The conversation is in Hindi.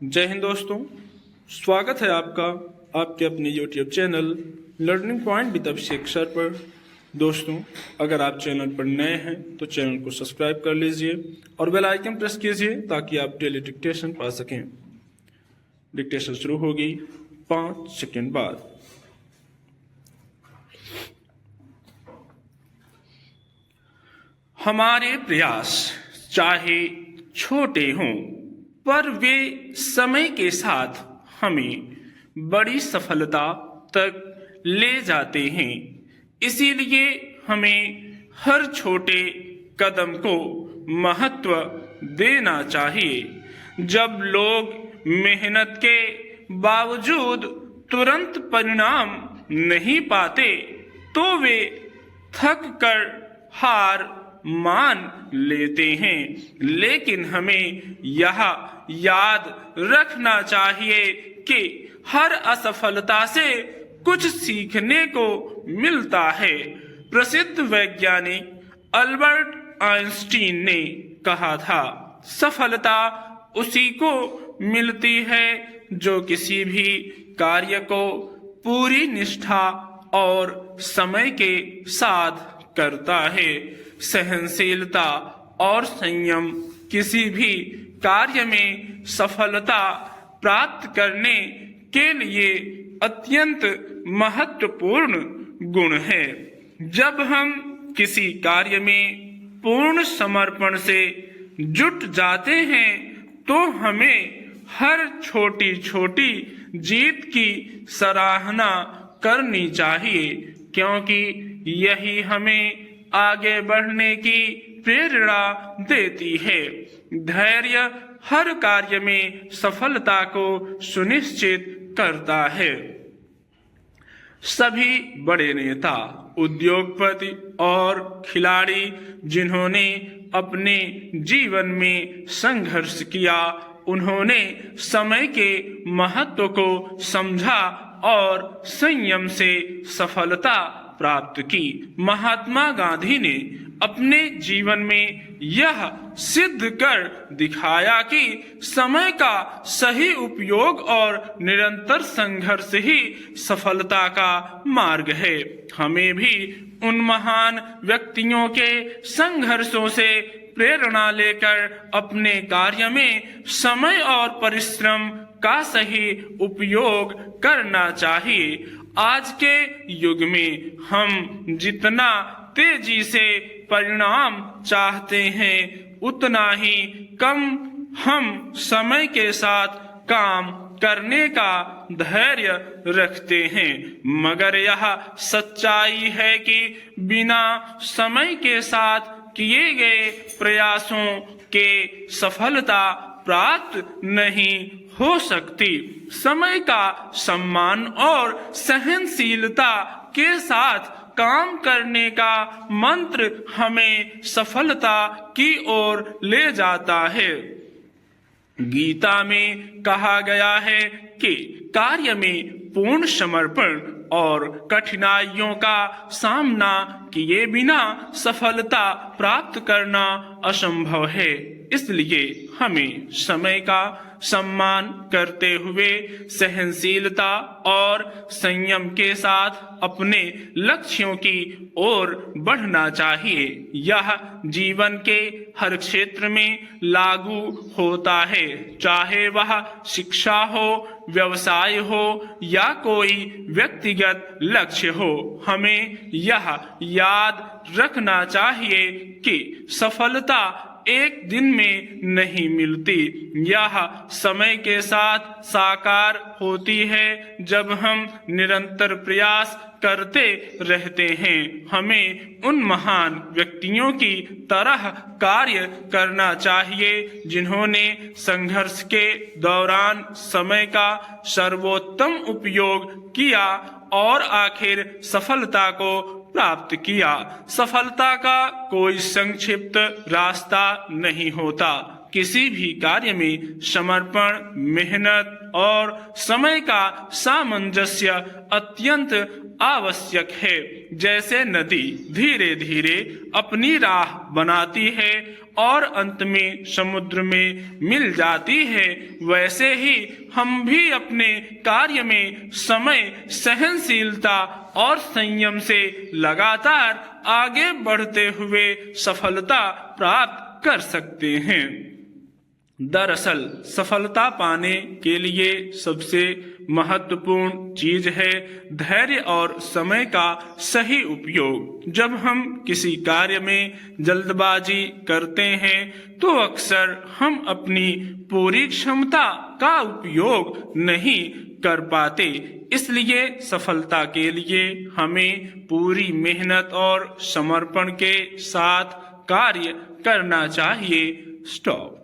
जय हिंद दोस्तों, स्वागत है आपका आपके अपने YouTube channel learning point with Abhishek sir पर। दोस्तों, अगर आप चैनल पर नए हैं तो चैनल को सब्सक्राइब कर लीजिए और बेल आइकन प्रेस कीजिए ताकि आप डेली डिक्टेशन पा सकें। डिक्टेशन शुरू होगी 5 सेकंड बाद। हमारे प्रयास चाहे छोटे हों पर वे समय के साथ हमें बड़ी सफलता तक ले जाते हैं। इसीलिए हमें हर छोटे कदम को महत्व देना चाहिए। जब लोग मेहनत के बावजूद तुरंत परिणाम नहीं पाते तो वे थक कर हार मान लेते हैं, लेकिन हमें यह याद रखना चाहिए कि हर असफलता से कुछ सीखने को मिलता है। प्रसिद्ध वैज्ञानिक अल्बर्ट आइंस्टीन ने कहा था, सफलता उसी को मिलती है जो किसी भी कार्य को पूरी निष्ठा और समय के साथ करता है। सहनशीलता और संयम किसी भी कार्य में सफलता प्राप्त करने के लिए अत्यंत महत्वपूर्ण गुण है। जब हम किसी कार्य में पूर्ण समर्पण से जुट जाते हैं तो हमें हर छोटी छोटी जीत की सराहना करनी चाहिए, क्योंकि यही हमें आगे बढ़ने की प्रेरणा देती है। धैर्य हर कार्य में सफलता को सुनिश्चित करता है। सभी बड़े नेता, उद्योगपति और खिलाड़ी जिन्होंने अपने जीवन में संघर्ष किया, उन्होंने समय के महत्व को समझा और संयम से सफलता प्राप्त की। महात्मा गांधी ने अपने जीवन में यह सिद्ध कर दिखाया कि समय का सही उपयोग और निरंतर संघर्ष ही सफलता का मार्ग है। हमें भी उन महान व्यक्तियों के संघर्षों से प्रेरणा लेकर अपने कार्य में समय और परिश्रम का सही उपयोग करना चाहिए। आज के युग में हम जितना तेजी से परिणाम चाहते हैं, उतना ही कम हम समय के साथ काम करने का धैर्य रखते हैं। मगर यह सच्चाई है कि बिना समय के साथ किए गए प्रयासों के सफलता प्राप्त नहीं हो सकती। समय का सम्मान और सहनशीलता के साथ काम करने का मंत्र हमें सफलता की ओर ले जाता है। गीता में कहा गया है कि कार्य में पूर्ण समर्पण और कठिनाइयों का सामना किए बिना सफलता प्राप्त करना असंभव है। इसलिए हमें समय का सम्मान करते हुए सहनशीलता और संयम के साथ अपने लक्ष्यों की ओर बढ़ना चाहिए। यह जीवन के हर क्षेत्र में लागू होता है, चाहे वह शिक्षा हो, व्यवसाय हो या कोई व्यक्तिगत लक्ष्य हो। हमें यह याद रखना चाहिए कि सफलता एक दिन में नहीं मिलती, यह समय के साथ साकार होती है जब हम निरंतर प्रयास करते रहते हैं। हमें उन महान व्यक्तियों की तरह कार्य करना चाहिए जिन्होंने संघर्ष के दौरान समय का सर्वोत्तम उपयोग किया और आखिर सफलता को प्राप्त किया। सफलता का कोई संक्षिप्त रास्ता नहीं होता। किसी भी कार्य में समर्पण, मेहनत और समय का सामंजस्य अत्यंत आवश्यक है। जैसे नदी धीरे धीरे अपनी राह बनाती है और अंत में समुद्र में मिल जाती है, वैसे ही हम भी अपने कार्य में समय, सहनशीलता और संयम से लगातार आगे बढ़ते हुए सफलता प्राप्त कर सकते हैं। दरअसल सफलता पाने के लिए सबसे महत्वपूर्ण चीज है धैर्य और समय का सही उपयोग। जब हम किसी कार्य में जल्दबाजी करते हैं तो अक्सर हम अपनी पूरी क्षमता का उपयोग नहीं कर पाते। इसलिए सफलता के लिए हमें पूरी मेहनत और समर्पण के साथ कार्य करना चाहिए। स्टॉप।